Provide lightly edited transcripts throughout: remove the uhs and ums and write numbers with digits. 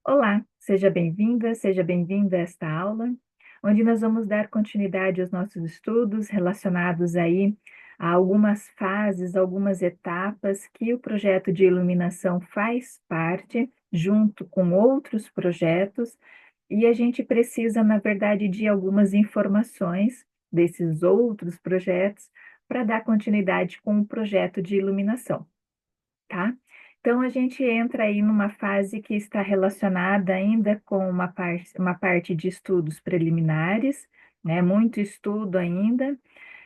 Olá, seja bem-vindo a esta aula, onde nós vamos dar continuidade aos nossos estudos relacionados aí a algumas fases, algumas etapas que o projeto de iluminação faz parte, junto com outros projetos, e a gente precisa, na verdade, de algumas informações desses outros projetos para dar continuidade com o projeto de iluminação, tá? Então a gente entra aí numa fase que está relacionada ainda com uma parte de estudos preliminares, né? Muito estudo ainda.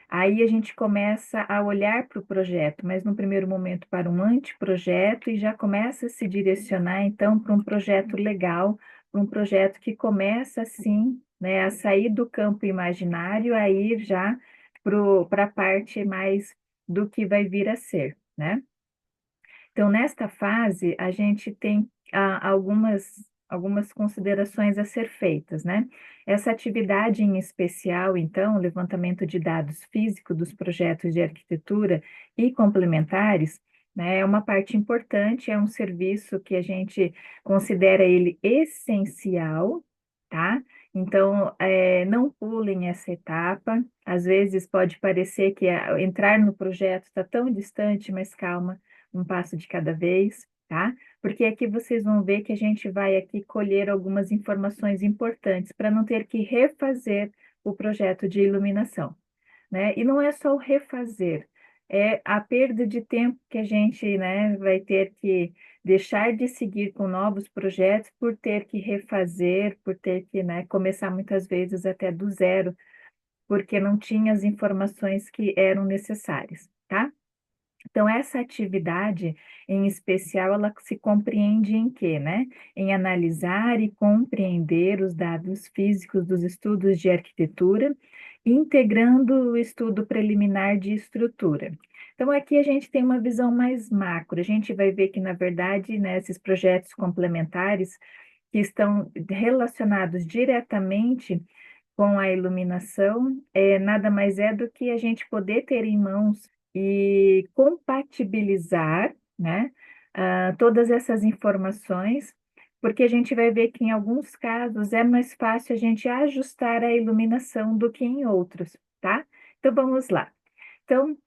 Aí a gente começa a olhar para o projeto, mas no primeiro momento para um anteprojeto e já começa a se direcionar então para um projeto legal, para um projeto que começa assim, né, a sair do campo imaginário, a ir já para a parte mais do que vai vir a ser, né? Então, nesta fase, a gente tem algumas considerações a ser feitas, né? Essa atividade em especial, então, levantamento de dados físicos dos projetos de arquitetura e complementares, né, é uma parte importante, é um serviço que a gente considera ele essencial, tá? Então, não pulem essa etapa. Às vezes pode parecer que entrar no projeto está tão distante, mas calma, um passo de cada vez, tá? Porque aqui vocês vão ver que a gente vai aqui colher algumas informações importantes para não ter que refazer o projeto de iluminação, né? E não é só o refazer, é a perda de tempo que a gente, né, vai ter que deixar de seguir com novos projetos por ter que refazer, por ter que, né, começar muitas vezes até do zero, porque não tinha as informações que eram necessárias, tá? Então, essa atividade, em especial, ela se compreende em quê, né? Em analisar e compreender os dados físicos dos estudos de arquitetura, integrando o estudo preliminar de estrutura. Então, aqui a gente tem uma visão mais macro. A gente vai ver que, na verdade, né, esses projetos complementares que estão relacionados diretamente com a iluminação, nada mais é do que a gente poder ter em mãos e compatibilizar, né, todas essas informações, porque a gente vai ver que em alguns casos é mais fácil a gente ajustar a iluminação do que em outros, tá? Então vamos lá. Então,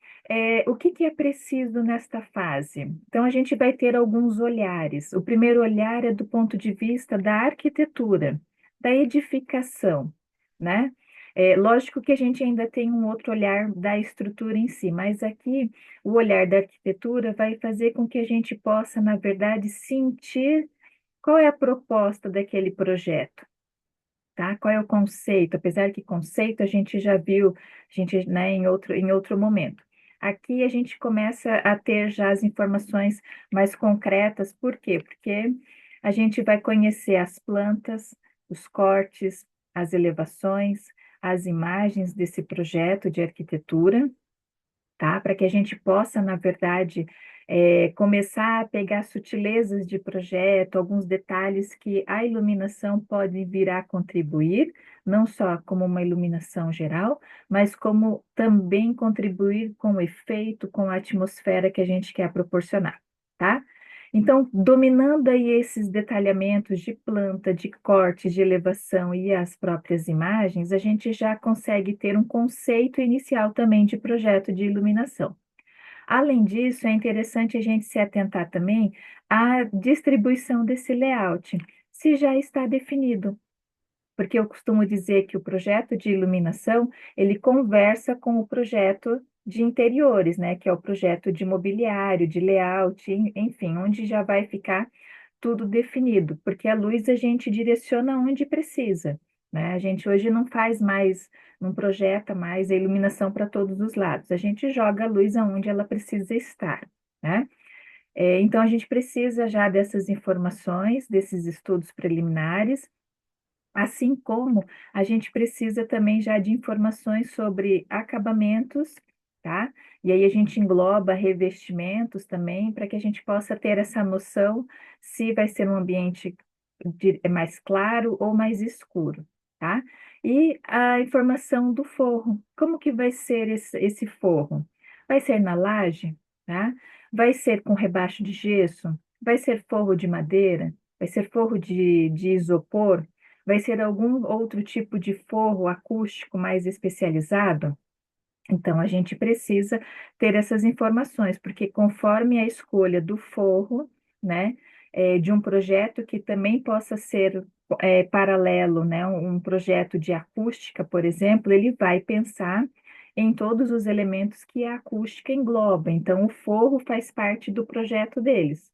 o que que é preciso nesta fase? Então, a gente vai ter alguns olhares. O primeiro olhar é do ponto de vista da arquitetura, da edificação, né? Lógico que a gente ainda tem um outro olhar da estrutura em si, mas aqui o olhar da arquitetura vai fazer com que a gente possa, na verdade, sentir qual é a proposta daquele projeto, tá? Qual é o conceito? Apesar que conceito a gente já viu, a gente, né, em outro momento. Aqui a gente começa a ter já as informações mais concretas, por quê? Porque a gente vai conhecer as plantas, os cortes, as elevações, as imagens desse projeto de arquitetura, tá? Para que a gente possa, na verdade, começar a pegar sutilezas de projeto, alguns detalhes que a iluminação pode vir a contribuir, não só como uma iluminação geral, mas como também contribuir com o efeito, com a atmosfera que a gente quer proporcionar, tá? Então, dominando aí esses detalhamentos de planta, de corte, de elevação e as próprias imagens, a gente já consegue ter um conceito inicial também de projeto de iluminação. Além disso, é interessante a gente se atentar também à distribuição desse layout, se já está definido, porque eu costumo dizer que o projeto de iluminação, ele conversa com o projeto de interiores, né, que é o projeto de mobiliário, de layout, enfim, onde já vai ficar tudo definido, porque a luz a gente direciona onde precisa, né? A gente hoje não faz mais, não projeta mais a iluminação para todos os lados, a gente joga a luz aonde ela precisa estar, né? Então a gente precisa já dessas informações, desses estudos preliminares, assim como a gente precisa também já de informações sobre acabamentos, tá? E aí a gente engloba revestimentos também, para que a gente possa ter essa noção se vai ser um ambiente mais claro ou mais escuro, tá? E a informação do forro. Como que vai ser esse forro? Vai ser na laje, tá? Vai ser com rebaixo de gesso? Vai ser forro de madeira? Vai ser forro de isopor? Vai ser algum outro tipo de forro acústico mais especializado? Então, a gente precisa ter essas informações, porque conforme a escolha do forro, né, de um projeto que também possa ser paralelo, né, um projeto de acústica, por exemplo, ele vai pensar em todos os elementos que a acústica engloba. Então, o forro faz parte do projeto deles.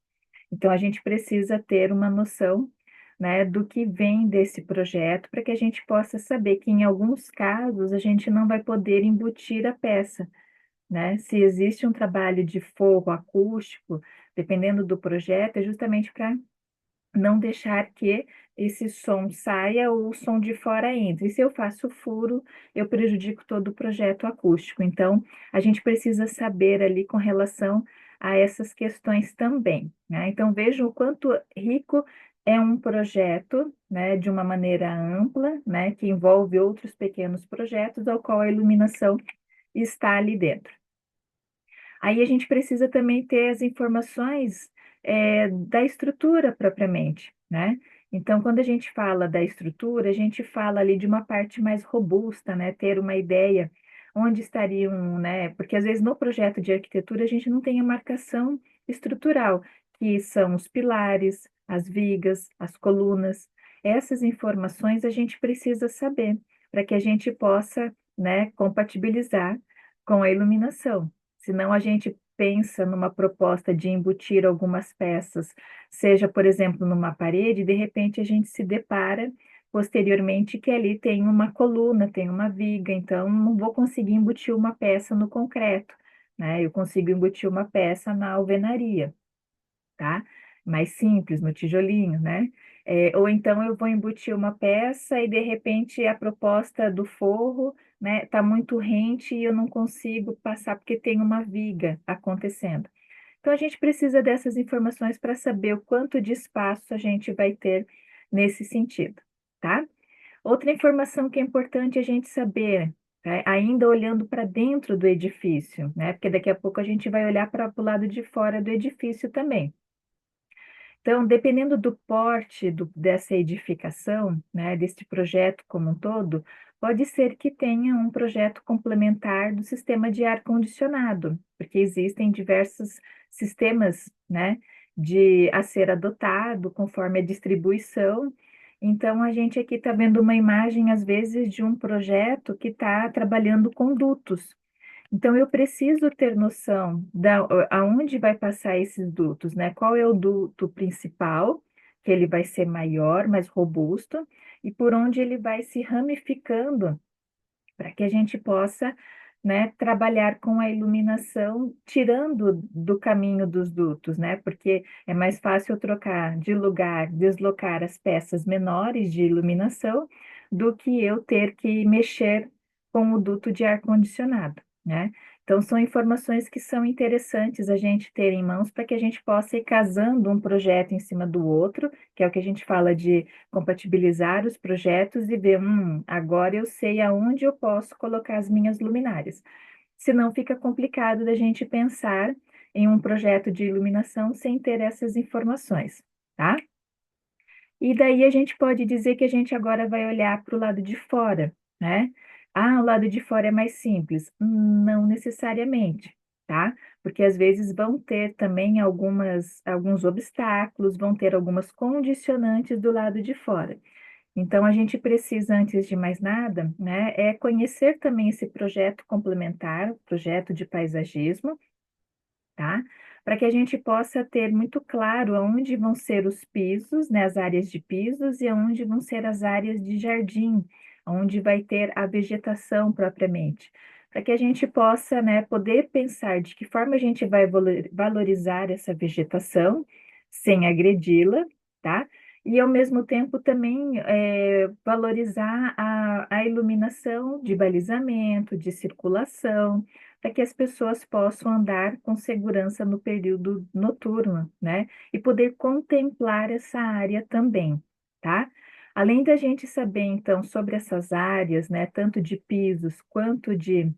Então, a gente precisa ter uma noção, né, do que vem desse projeto, para que a gente possa saber que, em alguns casos, a gente não vai poder embutir a peça, né? Se existe um trabalho de forro acústico, dependendo do projeto, é justamente para não deixar que esse som saia ou o som de fora entre. E se eu faço furo, eu prejudico todo o projeto acústico. Então, a gente precisa saber ali com relação a essas questões também, né? Então, vejam o quanto rico é um projeto, né, de uma maneira ampla, né, que envolve outros pequenos projetos, ao qual a iluminação está ali dentro. Aí a gente precisa também ter as informações da estrutura propriamente, né? Então, quando a gente fala da estrutura, a gente fala ali de uma parte mais robusta, né? Ter uma ideia onde estariam, né? Porque às vezes no projeto de arquitetura a gente não tem a marcação estrutural, que são os pilares, as vigas, as colunas. Essas informações a gente precisa saber para que a gente possa, né, compatibilizar com a iluminação. Senão a gente pensa numa proposta de embutir algumas peças, seja, por exemplo, numa parede, e de repente a gente se depara posteriormente que ali tem uma coluna, tem uma viga, então não vou conseguir embutir uma peça no concreto, né? Eu consigo embutir uma peça na alvenaria, tá? Mais simples, no tijolinho, né? Ou então eu vou embutir uma peça e de repente a proposta do forro, né, tá muito rente e eu não consigo passar porque tem uma viga acontecendo. Então a gente precisa dessas informações para saber o quanto de espaço a gente vai ter nesse sentido, tá? Outra informação que é importante a gente saber, né, ainda olhando para dentro do edifício, né? Porque daqui a pouco a gente vai olhar para o lado de fora do edifício também. Então, dependendo do porte dessa edificação, né, deste projeto como um todo, pode ser que tenha um projeto complementar do sistema de ar-condicionado, porque existem diversos sistemas, né, de a ser adotado conforme a distribuição. Então, a gente aqui está vendo uma imagem, às vezes, de um projeto que está trabalhando com dutos. Então, eu preciso ter noção aonde vai passar esses dutos, né? Qual é o duto principal, que ele vai ser maior, mais robusto, e por onde ele vai se ramificando, para que a gente possa, né, trabalhar com a iluminação, tirando do caminho dos dutos, né? Porque é mais fácil eu trocar de lugar, deslocar as peças menores de iluminação, do que eu ter que mexer com o duto de ar-condicionado, né? Então, são informações que são interessantes a gente ter em mãos para que a gente possa ir casando um projeto em cima do outro, que é o que a gente fala de compatibilizar os projetos e ver, agora eu sei aonde eu posso colocar as minhas luminárias. Senão fica complicado da gente pensar em um projeto de iluminação sem ter essas informações, tá? E daí a gente pode dizer que a gente agora vai olhar para o lado de fora, né? Ah, o lado de fora é mais simples. Não necessariamente, tá? Porque às vezes vão ter também alguns obstáculos, vão ter algumas condicionantes do lado de fora. Então, a gente precisa, antes de mais nada, né, conhecer também esse projeto complementar, o projeto de paisagismo, tá? Para que a gente possa ter muito claro aonde vão ser os pisos, né, as áreas de pisos e aonde vão ser as áreas de jardim, onde vai ter a vegetação propriamente. Para que a gente possa, né, poder pensar de que forma a gente vai valorizar essa vegetação sem agredi-la, tá? E ao mesmo tempo também valorizar a iluminação de balizamento, de circulação, para que as pessoas possam andar com segurança no período noturno, né? E poder contemplar essa área também, tá? Além da gente saber, então, sobre essas áreas, né, tanto de pisos quanto de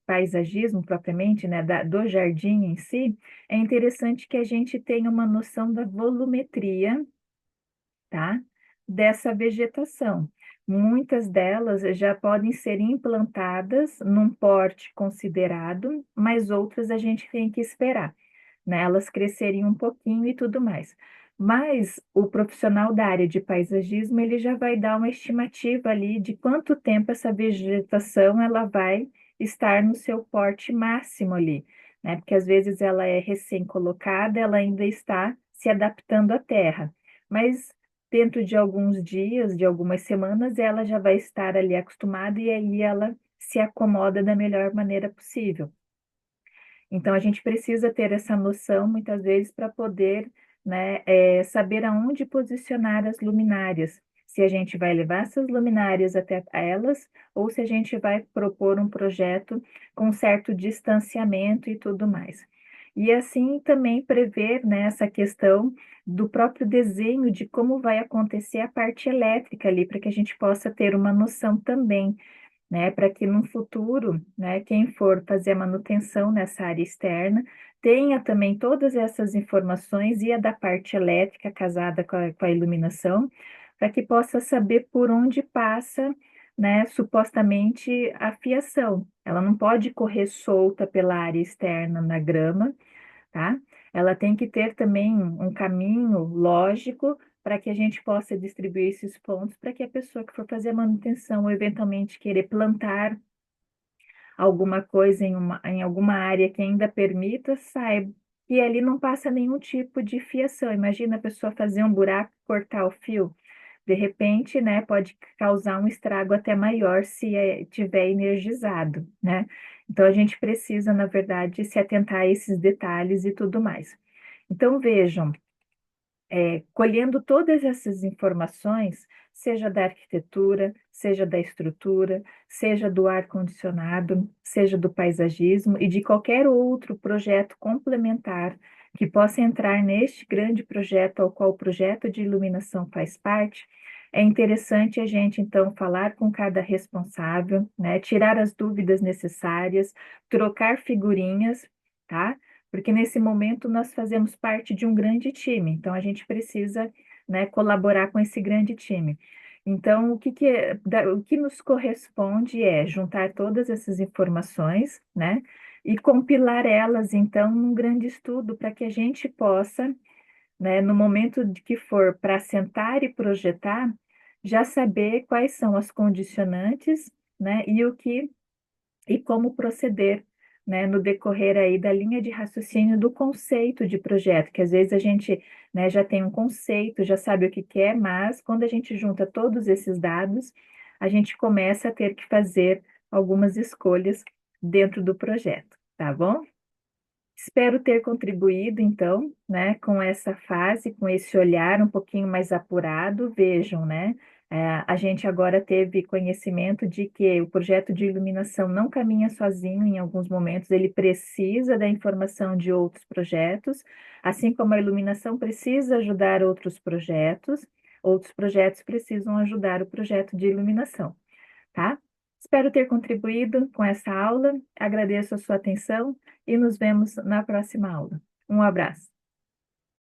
paisagismo propriamente, né, do jardim em si, é interessante que a gente tenha uma noção da volumetria, tá? Dessa vegetação. Muitas delas já podem ser implantadas num porte considerado, mas outras a gente tem que esperar, né? Elas crescerem um pouquinho e tudo mais. Mas o profissional da área de paisagismo, ele já vai dar uma estimativa ali de quanto tempo essa vegetação ela vai estar no seu porte máximo ali, né? Porque às vezes ela é recém-colocada, ela ainda está se adaptando à terra. Mas dentro de alguns dias, de algumas semanas, ela já vai estar ali acostumada e aí ela se acomoda da melhor maneira possível. Então, a gente precisa ter essa noção, muitas vezes, para poder, né, saber aonde posicionar as luminárias. Se a gente vai levar essas luminárias até elas, ou se a gente vai propor um projeto com certo distanciamento e tudo mais. E assim também prever, né, essa questão do próprio desenho de como vai acontecer a parte elétrica ali, para que a gente possa ter uma noção também, né, para que no futuro, né, quem for fazer a manutenção nessa área externa tenha também todas essas informações e a da parte elétrica casada com a iluminação, para que possa saber por onde passa, né, supostamente a fiação. Ela não pode correr solta pela área externa na grama, tá? Ela tem que ter também um caminho lógico para que a gente possa distribuir esses pontos para que a pessoa que for fazer a manutenção ou eventualmente querer plantar alguma coisa em alguma área que ainda permita, saiba que ali não passa nenhum tipo de fiação. Imagina a pessoa fazer um buraco, cortar o fio. De repente, né, pode causar um estrago até maior se tiver energizado, né? Então a gente precisa, na verdade, se atentar a esses detalhes e tudo mais. Então vejam, colhendo todas essas informações, seja da arquitetura, seja da estrutura, seja do ar-condicionado, seja do paisagismo e de qualquer outro projeto complementar que possa entrar neste grande projeto ao qual o projeto de iluminação faz parte, é interessante a gente então falar com cada responsável, né, tirar as dúvidas necessárias, trocar figurinhas, tá? Porque nesse momento nós fazemos parte de um grande time, então a gente precisa, né, colaborar com esse grande time. Então, o que nos corresponde é juntar todas essas informações, né, e compilar elas, então, num grande estudo para que a gente possa, né, no momento de que for para sentar e projetar, já saber quais são as condicionantes, né, e como proceder, né, no decorrer aí da linha de raciocínio do conceito de projeto, que às vezes a gente, né, já tem um conceito, já sabe o que quer, mas quando a gente junta todos esses dados, a gente começa a ter que fazer algumas escolhas dentro do projeto, tá bom? Espero ter contribuído, então, né, com essa fase, com esse olhar um pouquinho mais apurado. Vejam, né, a gente agora teve conhecimento de que o projeto de iluminação não caminha sozinho em alguns momentos, ele precisa da informação de outros projetos, assim como a iluminação precisa ajudar outros projetos precisam ajudar o projeto de iluminação, tá? Espero ter contribuído com essa aula, agradeço a sua atenção e nos vemos na próxima aula. Um abraço.